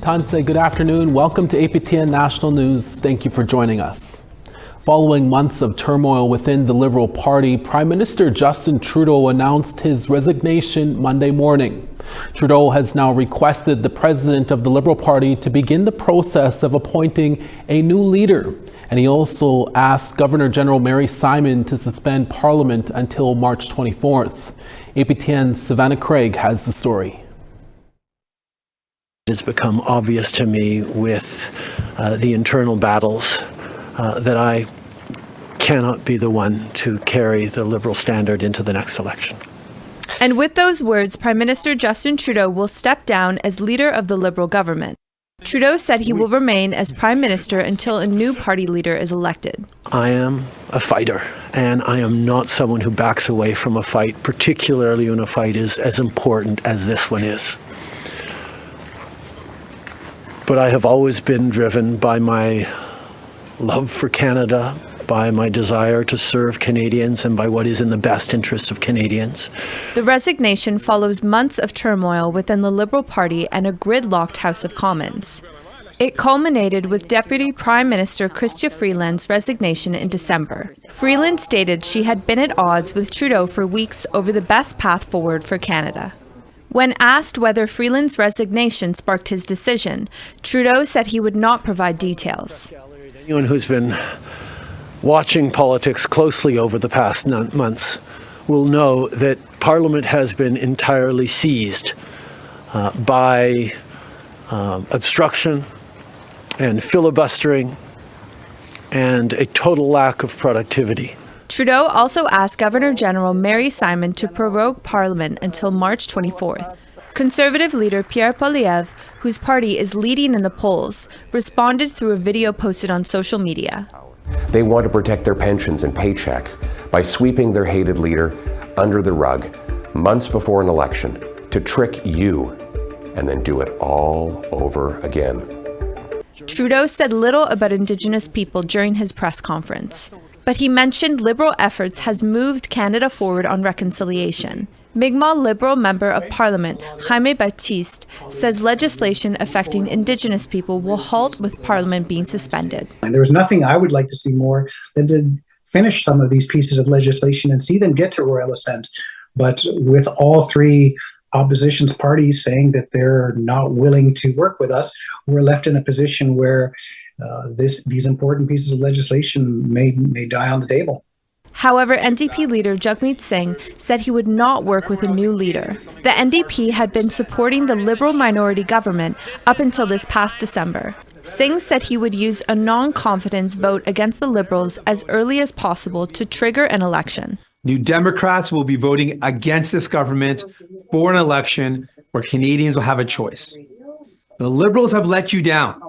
Tanse, good afternoon. Welcome to APTN National News. Thank you for joining us. Following months of turmoil within the Liberal Party, Prime Minister Justin Trudeau announced his resignation Monday morning. Trudeau has now requested the president of the Liberal Party to begin the process of appointing a new leader. And he also asked Governor General Mary Simon to suspend Parliament until March 24th. APTN's Savannah Craig has the story. It's become obvious to me with the internal battles that I cannot be the one to carry the Liberal standard into the next election. And with those words, Prime Minister Justin Trudeau will step down as leader of the Liberal government. Trudeau said he will remain as Prime Minister until a new party leader is elected. I am a fighter, and I am not someone who backs away from a fight, particularly when a fight is as important as this one is. But I have always been driven by my love for Canada, by my desire to serve Canadians, and by what is in the best interest of Canadians. The resignation follows months of turmoil within the Liberal Party and a gridlocked House of Commons. It culminated with Deputy Prime Minister Chrystia Freeland's resignation in December. Freeland stated she had been at odds with Trudeau for weeks over the best path forward for Canada. When asked whether Freeland's resignation sparked his decision, Trudeau said he would not provide details. Anyone who's been watching politics closely over the past months will know that Parliament has been entirely seized by obstruction and filibustering and a total lack of productivity. Trudeau also asked Governor General Mary Simon to prorogue Parliament until March 24th. Conservative leader Pierre Poilievre, whose party is leading in the polls, responded through a video posted on social media. They want to protect their pensions and paycheck by sweeping their hated leader under the rug months before an election to trick you and then do it all over again. Trudeau said little about Indigenous people during his press conference, but he mentioned Liberal efforts has moved Canada forward on reconciliation. Mi'kmaq Liberal Member of Parliament Jaime Baptiste says legislation affecting Indigenous people will halt with Parliament being suspended. And there was nothing I would like to see more than to finish some of these pieces of legislation and see them get to royal assent. But with all three opposition parties saying that they're not willing to work with us, we're left in a position where these important pieces of legislation may die on the table. However, NDP leader Jagmeet Singh said he would not work with a new leader. The NDP had been supporting the Liberal minority government up until this past December. Singh said he would use a non-confidence vote against the Liberals as early as possible to trigger an election. New Democrats will be voting against this government for an election where Canadians will have a choice. The Liberals have let you down.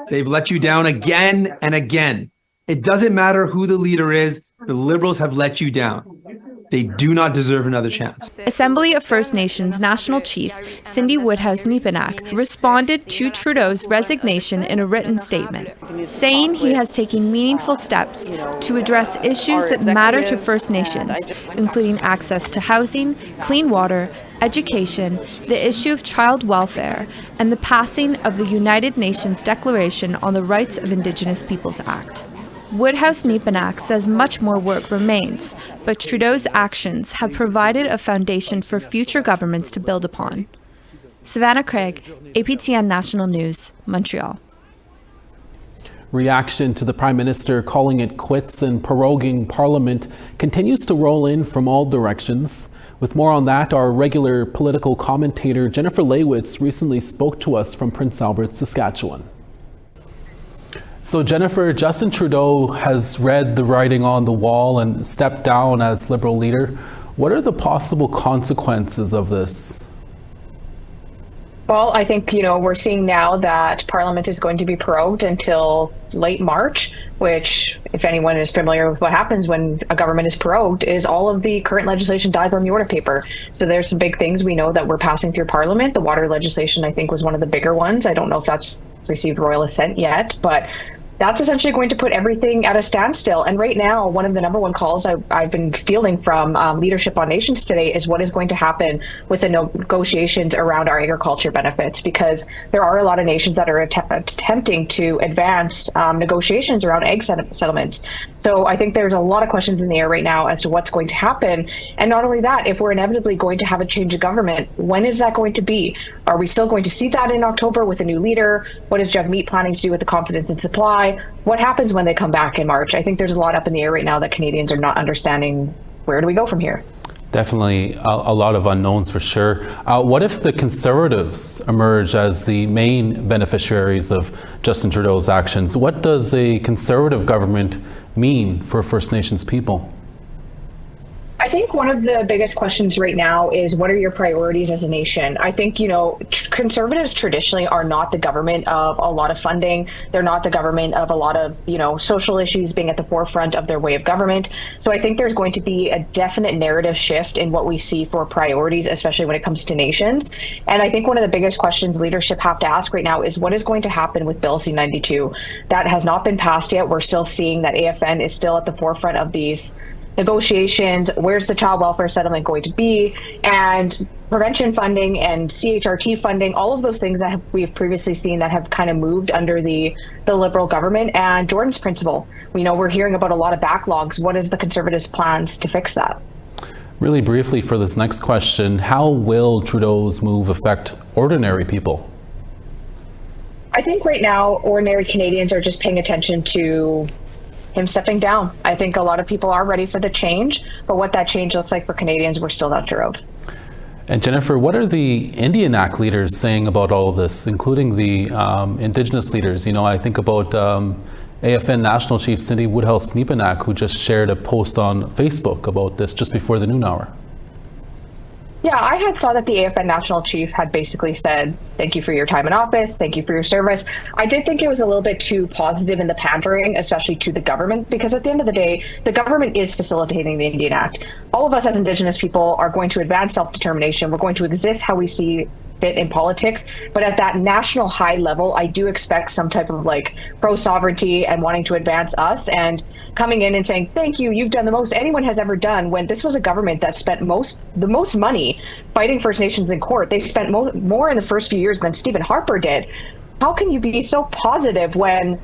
They've let you down again and again. It doesn't matter who the leader is, the Liberals have let you down. They do not deserve another chance. Assembly of First Nations National Chief Cindy Woodhouse-Nepenak responded to Trudeau's resignation in a written statement, saying he has taken meaningful steps to address issues that matter to First Nations, including access to housing, clean water, education, the issue of child welfare, and the passing of the United Nations Declaration on the Rights of Indigenous Peoples Act. Woodhouse-Nepenak says much more work remains, but Trudeau's actions have provided a foundation for future governments to build upon. Savannah Craig, APTN National News, Montreal. Reaction to the Prime Minister calling it quits and proroguing Parliament continues to roll in from all directions. With more on that, our regular political commentator Jennifer Lewitz recently spoke to us from Prince Albert, Saskatchewan. So Jennifer, Justin Trudeau has read the writing on the wall and stepped down as Liberal leader. What are the possible consequences of this? Well, I think, we're seeing now that Parliament is going to be prorogued until late March, which, if anyone is familiar with what happens when a government is prorogued, is all of the current legislation dies on the order paper. So there's some big things we know that we're passing through Parliament. The water legislation, I think, was one of the bigger ones. I don't know if that's received royal assent yet, but that's essentially going to put everything at a standstill. And right now, one of the number one calls I've been fielding from Leadership on Nations today is what is going to happen with the negotiations around our agriculture benefits, because there are a lot of nations that are attempting to advance negotiations around ag settlements. So I think there's a lot of questions in the air right now as to what's going to happen. And not only that, if we're inevitably going to have a change of government, when is that going to be? Are we still going to see that in October with a new leader? What is Jagmeet planning to do with the confidence in supply? What happens when they come back in March? I think there's a lot up in the air right now that Canadians are not understanding. Where do we go from here? Definitely a lot of unknowns for sure. What if the Conservatives emerge as the main beneficiaries of Justin Trudeau's actions? What does a Conservative government mean for First Nations people? I think one of the biggest questions right now is, what are your priorities as a nation? I think, Conservatives traditionally are not the government of a lot of funding. They're not the government of a lot of, social issues being at the forefront of their way of government. So I think there's going to be a definite narrative shift in what we see for priorities, especially when it comes to nations. And I think one of the biggest questions leadership have to ask right now is, what is going to happen with Bill C-92? That has not been passed yet. We're still seeing that AFN is still at the forefront of these negotiations. Where's the child welfare settlement going to be? And prevention funding and CHRT funding, all of those things that we've previously seen that have kind of moved under the Liberal government. And Jordan's principle, we're hearing about a lot of backlogs. What is the Conservatives' plans to fix that? Really briefly for this next question, how will Trudeau's move affect ordinary people? I think right now, ordinary Canadians are just paying attention to him stepping down. I think a lot of people are ready for the change, but what that change looks like for Canadians, we're still not sure of. And Jennifer, what are the Indian leaders saying about all of this, including the Indigenous leaders? I think about APTN National Chief Cindy Woodhouse-Neepanak, who just shared a post on Facebook about this just before the noon hour. Yeah, I had saw that the APTN National Chief had basically said, thank you for your time in office, thank you for your service. I did think it was a little bit too positive in the pandering, especially to the government, because at the end of the day, the government is facilitating the Indian Act. All of us as Indigenous people are going to advance self-determination. We're going to exist how we see fit in politics, but at that national high level, I do expect some type of pro-sovereignty and wanting to advance us, and coming in and saying, thank you, you've done the most anyone has ever done, when this was a government that spent the most money fighting First Nations in court. They spent more in the first few years than Stephen Harper did. How can you be so positive when,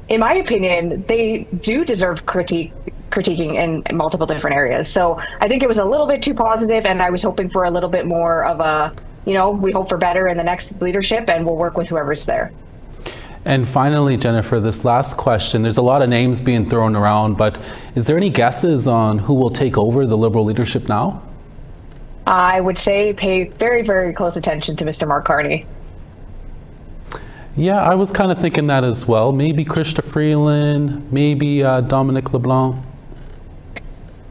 in my opinion, they do deserve critiquing in multiple different areas? So I think it was a little bit too positive, and I was hoping for a little bit more of a, we hope for better in the next leadership, and we'll work with whoever's there. And finally, Jennifer, this last question, there's a lot of names being thrown around, but is there any guesses on who will take over the Liberal leadership now? I would say pay very, very close attention to Mr. Mark Carney. Yeah, I was kind of thinking that as well. Maybe Chrystia Freeland, maybe Dominic LeBlanc.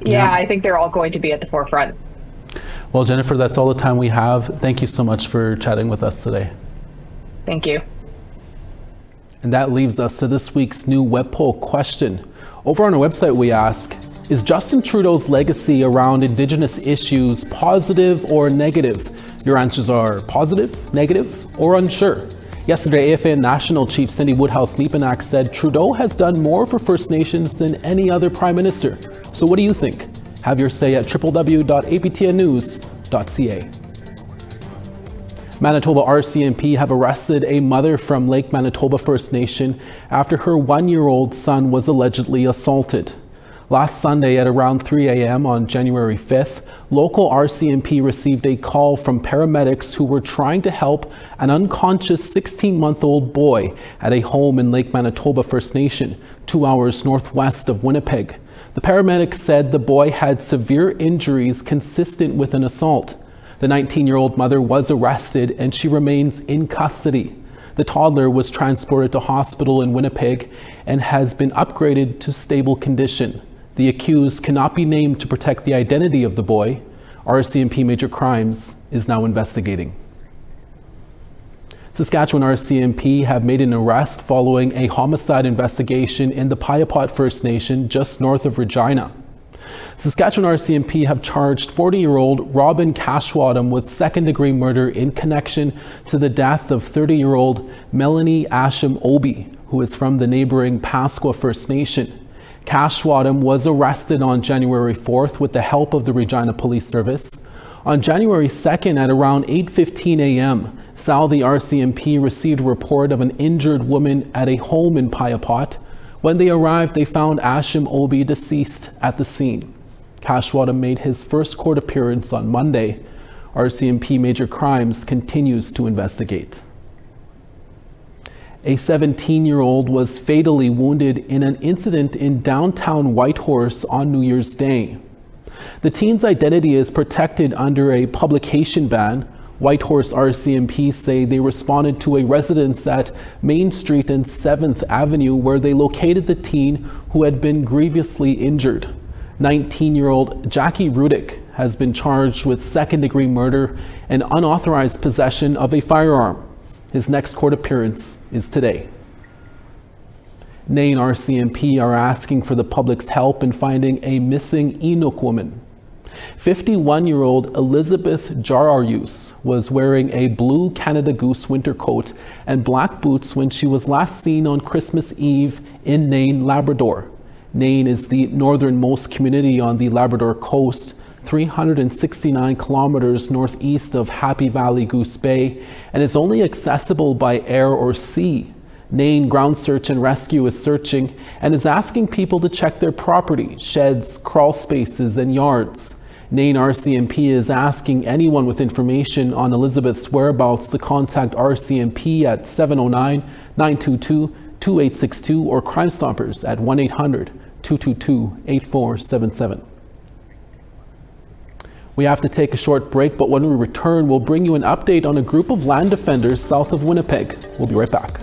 Yeah, I think they're all going to be at the forefront. Well, Jennifer, that's all the time we have. Thank you so much for chatting with us today. Thank you. And that leaves us to this week's new web poll question. Over on our website, we ask, is Justin Trudeau's legacy around Indigenous issues positive or negative? Your answers are positive, negative, or unsure. Yesterday, APTN National Chief Cindy Woodhouse-Neepanak said Trudeau has done more for First Nations than any other Prime Minister. So what do you think? Have your say at www.aptnnews.ca. Manitoba RCMP have arrested a mother from Lake Manitoba First Nation after her one-year-old son was allegedly assaulted. Last Sunday at around 3 a.m. on January 5th, local RCMP received a call from paramedics who were trying to help an unconscious 16-month-old boy at a home in Lake Manitoba First Nation, 2 hours northwest of Winnipeg. The paramedics said the boy had severe injuries consistent with an assault. The 19-year-old mother was arrested and she remains in custody. The toddler was transported to hospital in Winnipeg and has been upgraded to stable condition. The accused cannot be named to protect the identity of the boy. RCMP Major Crimes is now investigating. Saskatchewan RCMP have made an arrest following a homicide investigation in the Piapot First Nation just north of Regina. Saskatchewan RCMP have charged 40-year-old Robin Cashwadam with second-degree murder in connection to the death of 30-year-old Melanie Asham Obi. who is from the neighboring Pasqua First Nation. Cashwadam was arrested on January 4th with the help of the Regina Police Service. On January 2nd at around 8:15 a.m., Southey RCMP received a report of an injured woman at a home in Piapot. When they arrived, they found Ashim Obi deceased at the scene. Cashwadam made his first court appearance on Monday. RCMP Major Crimes continues to investigate. A 17-year-old was fatally wounded in an incident in downtown Whitehorse on New Year's Day. The teen's identity is protected under a publication ban. Whitehorse RCMP say they responded to a residence at Main Street and 7th Avenue where they located the teen who had been grievously injured. 19-year-old Jackie Rudick has been charged with second-degree murder and unauthorized possession of a firearm. His next court appearance is today. Nain RCMP are asking for the public's help in finding a missing Inuk woman. 51-year-old Elizabeth Jararius was wearing a blue Canada Goose winter coat and black boots when she was last seen on Christmas Eve in Nain, Labrador. Nain is the northernmost community on the Labrador coast, 369 kilometers northeast of Happy Valley Goose Bay, and is only accessible by air or sea. Nain Ground Search and Rescue is searching and is asking people to check their property, sheds, crawl spaces, and yards. Nain RCMP is asking anyone with information on Elizabeth's whereabouts to contact RCMP at 709-922-2862 or Crime Stoppers at 1-800-222-8477. We have to take a short break, but when we return, we'll bring you an update on a group of land defenders south of Winnipeg. We'll be right back.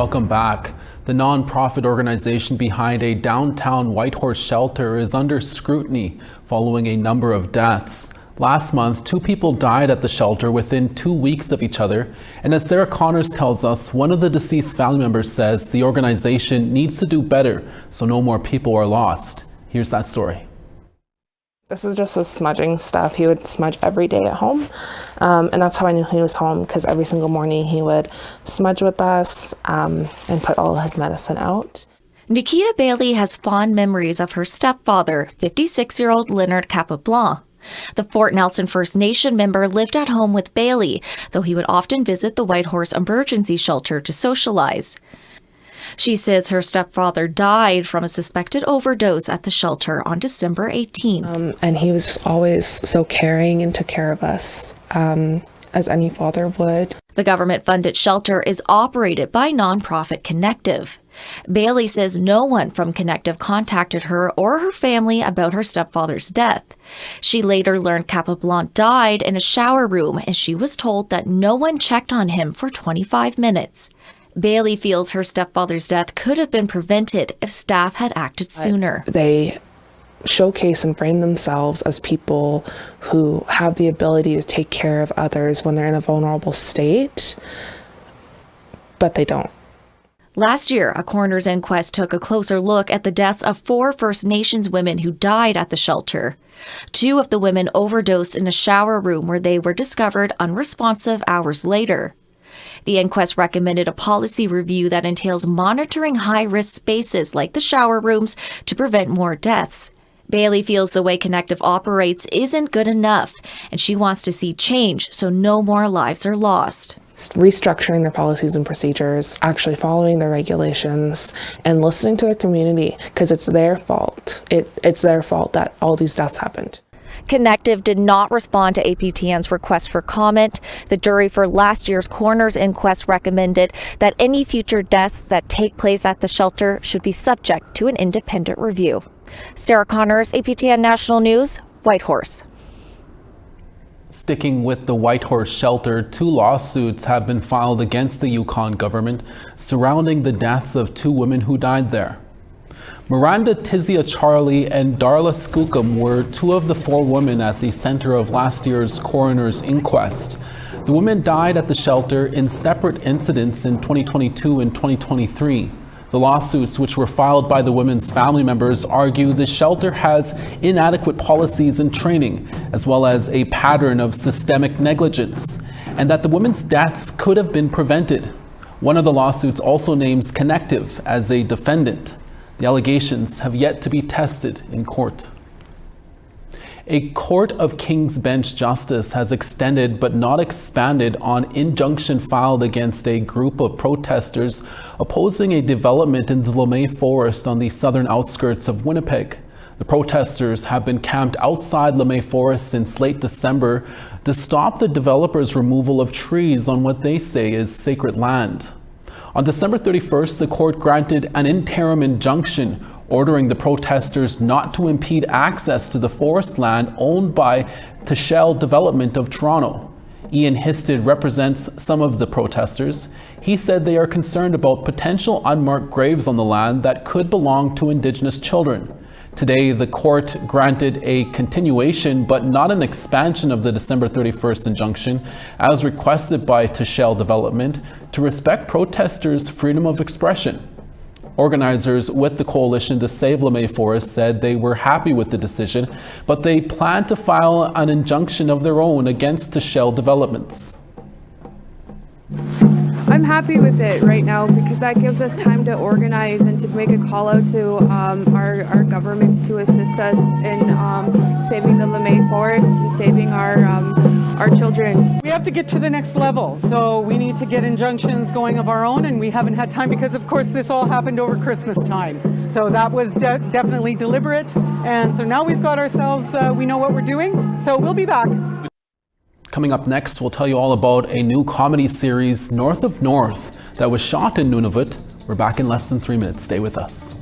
Welcome back. The non-profit organization behind a downtown Whitehorse shelter is under scrutiny following a number of deaths. Last month, 2 people died at the shelter within 2 weeks of each other. And as Sarah Connors tells us, one of the deceased family members says the organization needs to do better so no more people are lost. Here's that story. This is just his smudging stuff. He would smudge every day at home. And that's how I knew he was home, because every single morning he would smudge with us and put all of his medicine out. Nikita Bailey has fond memories of her stepfather, 56-year-old Leonard Capablanc. The Fort Nelson First Nation member lived at home with Bailey, though he would often visit the Whitehorse Emergency Shelter to socialize. She says her stepfather died from a suspected overdose at the shelter on December 18th. And he was just always so caring and took care of us, as any father would. The government-funded shelter is operated by nonprofit Connective. Bailey says no one from Connective contacted her or her family about her stepfather's death. She later learned Capablanc died in a shower room, and she was told that no one checked on him for 25 minutes. Bailey feels her stepfather's death could have been prevented if staff had acted sooner. They showcase and frame themselves as people who have the ability to take care of others when they're in a vulnerable state, but they don't. Last year, a coroner's inquest took a closer look at the deaths of 4 First Nations women who died at the shelter. 2 of the women overdosed in a shower room where they were discovered unresponsive hours later. The inquest recommended a policy review that entails monitoring high-risk spaces like the shower rooms to prevent more deaths. Bailey feels the way Connective operates isn't good enough, and she wants to see change so no more lives are lost. Restructuring their policies and procedures, actually following their regulations, and listening to their community, because it's their fault. It's their fault that all these deaths happened. Connective did not respond to APTN's request for comment. The jury for last year's coroner's inquest recommended that any future deaths that take place at the shelter should be subject to an independent review. Sarah Connors, APTN National News, Whitehorse. Sticking with the Whitehorse shelter, 2 lawsuits have been filed against the Yukon government surrounding the deaths of 2 women who died there. Miranda Tizia Charlie and Darla Skookum were 2 of the 4 women at the center of last year's coroner's inquest. The women died at the shelter in separate incidents in 2022 and 2023. The lawsuits, which were filed by the women's family members, argue the shelter has inadequate policies and training, as well as a pattern of systemic negligence, and that the women's deaths could have been prevented. One of the lawsuits also names Connective as a defendant. The allegations have yet to be tested in court. A Court of King's Bench justice has extended but not expanded on injunction filed against a group of protesters opposing a development in the LeMay Forest on the southern outskirts of Winnipeg. The protesters have been camped outside LeMay Forest since late December to stop the developers' removal of trees on what they say is sacred land. On December 31st, the court granted an interim injunction ordering the protesters not to impede access to the forest land owned by Tashel Development of Toronto. Ian Histed represents some of the protesters. He said they are concerned about potential unmarked graves on the land that could belong to Indigenous children. Today, the court granted a continuation but not an expansion of the December 31st injunction, as requested by Tashel Development, to respect protesters' freedom of expression. Organizers with the Coalition to Save LeMay Forest said they were happy with the decision, but they plan to file an injunction of their own against Tashel Developments. I'm happy with it right now because that gives us time to organize and to make a call out to our governments to assist us in saving the LeMay Forest and saving our children. We have to get to the next level, so we need to get injunctions going of our own, and we haven't had time because, of course, this all happened over Christmas time. So that was definitely deliberate, and so now we've got ourselves, we know what we're doing, so we'll be back. Coming up next, we'll tell you all about a new comedy series, North of North, that was shot in Nunavut. We're back in less than 3 minutes. Stay with us.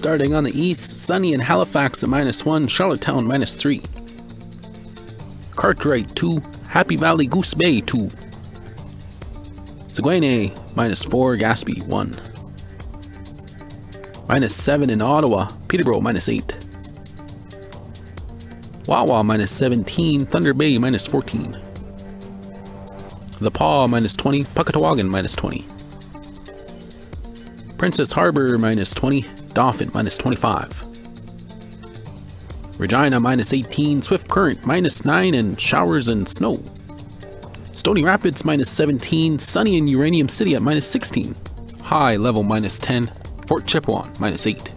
Starting on the east, sunny in Halifax at -1, Charlottetown -3. Cartwright 2, Happy Valley Goose Bay 2. Saguenay -4, Gaspé 1. -7 in Ottawa, Peterborough -8. Wawa -17, Thunder Bay -14. The Paw -20, Puckatawagan -20. Princess Harbor -20, Dauphin -25. Regina -18, Swift Current -9, and showers and snow. Stony Rapids -17, sunny in Uranium City at -16. High level -10, Fort Chipewyan -8.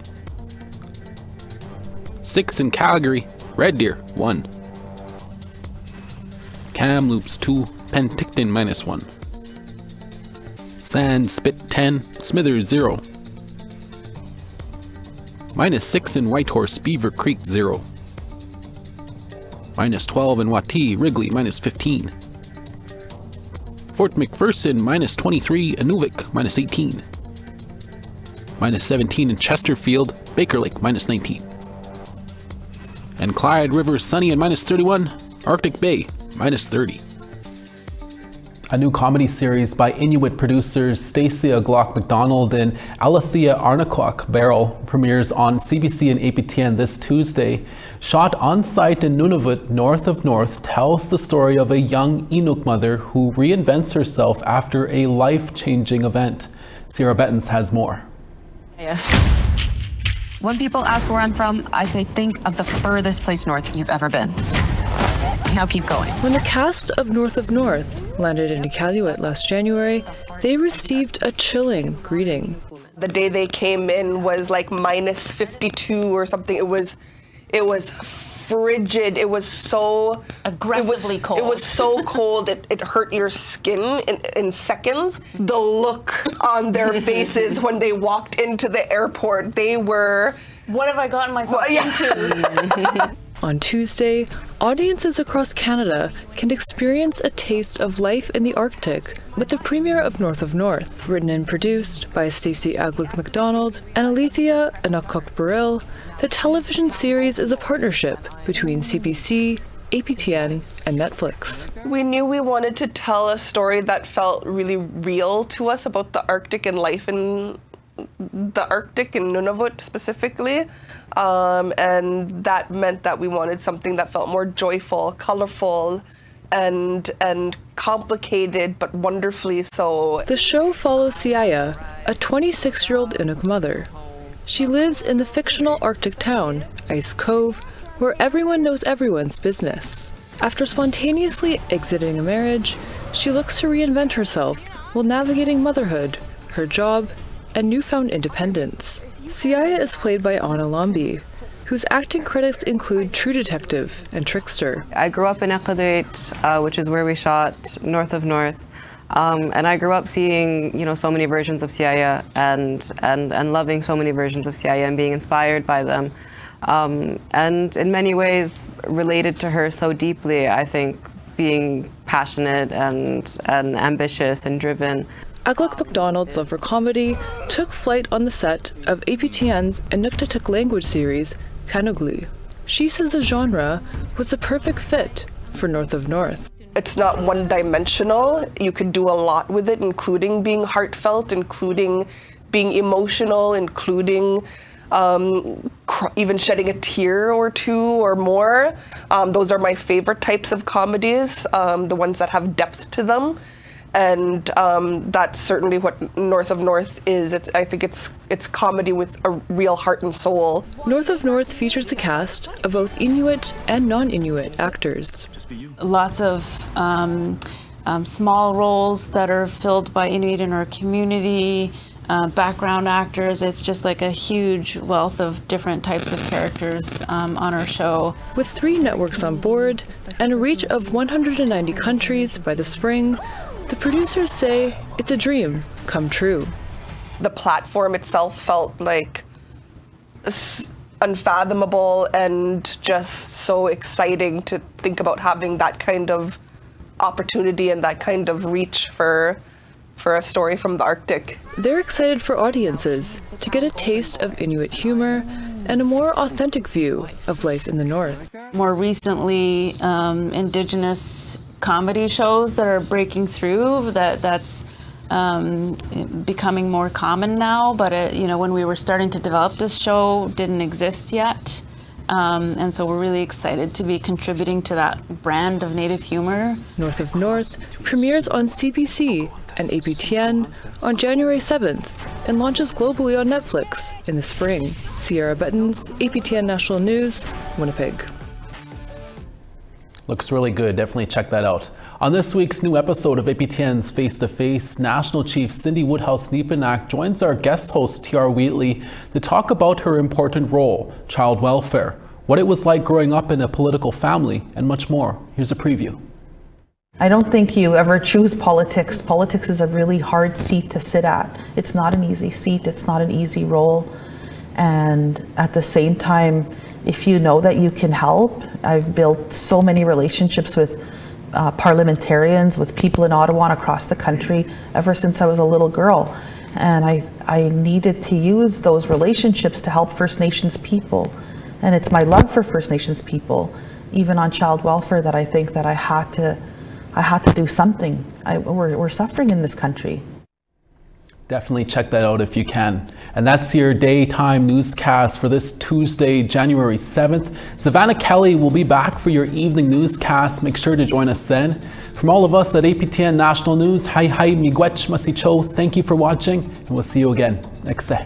6 in Calgary, Red Deer 1. Kamloops 2, Penticton -1. Sand Spit 10, Smithers 0. -6 in Whitehorse, Beaver Creek 0. -12 in Watee, Wrigley -15. Fort McPherson -23, Inuvik -18. -17 in Chesterfield, Baker Lake -19. And Clyde River sunny and -31, Arctic Bay -30. A new comedy series by Inuit producers Stacia Glock MacDonald and Alethea Arnaquak Barrel premieres on CBC and APTN this Tuesday. Shot on site in Nunavut, north of North, tells the story of a young Inuk mother who reinvents herself after a life-changing event. Sierra Bettens has more. Yeah. When people ask where I'm from, I say think of the furthest place north you've ever been. Now keep going. When the cast of North landed in Iqaluit last January, they received a chilling greeting. The day they came in was like -52 or something. It was frigid. It was so aggressively cold. It was so cold. It hurt your skin in seconds. The look on their faces when they walked into the airport, they were, what have I gotten myself into? On Tuesday, audiences across Canada can experience a taste of life in the Arctic with the premiere of North, written and produced by Stacia Glock MacDonald and Alethea Arnaquak Barrel. The television series is a partnership between CBC, APTN, and Netflix. We knew we wanted to tell a story that felt really real to us about the Arctic and life in the Arctic in Nunavut specifically, and that meant that we wanted something that felt more joyful, colorful, and complicated, but wonderfully so. The show follows Siaya, a 26-year-old Inuk mother. She lives in the fictional Arctic town, Ice Cove, where everyone knows everyone's business. After spontaneously exiting a marriage, she looks to reinvent herself while navigating motherhood, her job, and newfound independence. Siaya is played by Anna Lombi, whose acting credits include True Detective and Trickster. I grew up in Iqaluit, which is where we shot North, and I grew up seeing, so many versions of Siaya and loving so many versions of Siaya and being inspired by them, and in many ways related to her so deeply. I think being passionate and ambitious and driven. Glock MacDonald's love for comedy took flight on the set of APTN's Inuktitut language series, Kanuglu. She says the genre was the perfect fit for North. It's not one-dimensional. You could do a lot with it, including being heartfelt, including being emotional, including even shedding a tear or two or more. Those are my favorite types of comedies, the ones that have depth to them. And that's certainly what North is. I think it's comedy with a real heart and soul. North features a cast of both Inuit and non-Inuit actors. Lots of small roles that are filled by Inuit in our community, background actors. It's just like a huge wealth of different types of characters on our show. With 3 networks on board and a reach of 190 countries by the spring, the producers say it's a dream come true. The platform itself felt like unfathomable and just so exciting to think about having that kind of opportunity and that kind of reach for for a story from the Arctic. They're excited for audiences to get a taste of Inuit humor and a more authentic view of life in the North. More recently, Indigenous comedy shows that are breaking through, that's becoming more common now, but when we were starting to develop this show, didn't exist yet. And so we're really excited to be contributing to that brand of Native humor. North of North premieres on CBC and APTN on January 7th and launches globally on Netflix in the spring. Sierra Bettens, APTN National News, Winnipeg. Looks really good. Definitely check that out. On this week's new episode of APTN's Face to Face, National Chief Cindy Woodhouse-Nepenak joins our guest host, TR Wheatley, to talk about her important role, child welfare, what it was like growing up in a political family, and much more. Here's a preview. I don't think you ever choose politics. Politics is a really hard seat to sit at. It's not an easy seat. It's not an easy role. And at the same time, if you know that you can help, I've built so many relationships with parliamentarians, with people in Ottawa and across the country ever since I was a little girl. And I needed to use those relationships to help First Nations people. And it's my love for First Nations people, even on child welfare, that I think that I had to do something. We're suffering in this country. Definitely check that out if you can. And that's your daytime newscast for this Tuesday, January 7th. Savannah Kelly will be back for your evening newscast. Make sure to join us then. From all of us at APTN National News, hi miigwech masicho. Thank you for watching, and we'll see you again next day.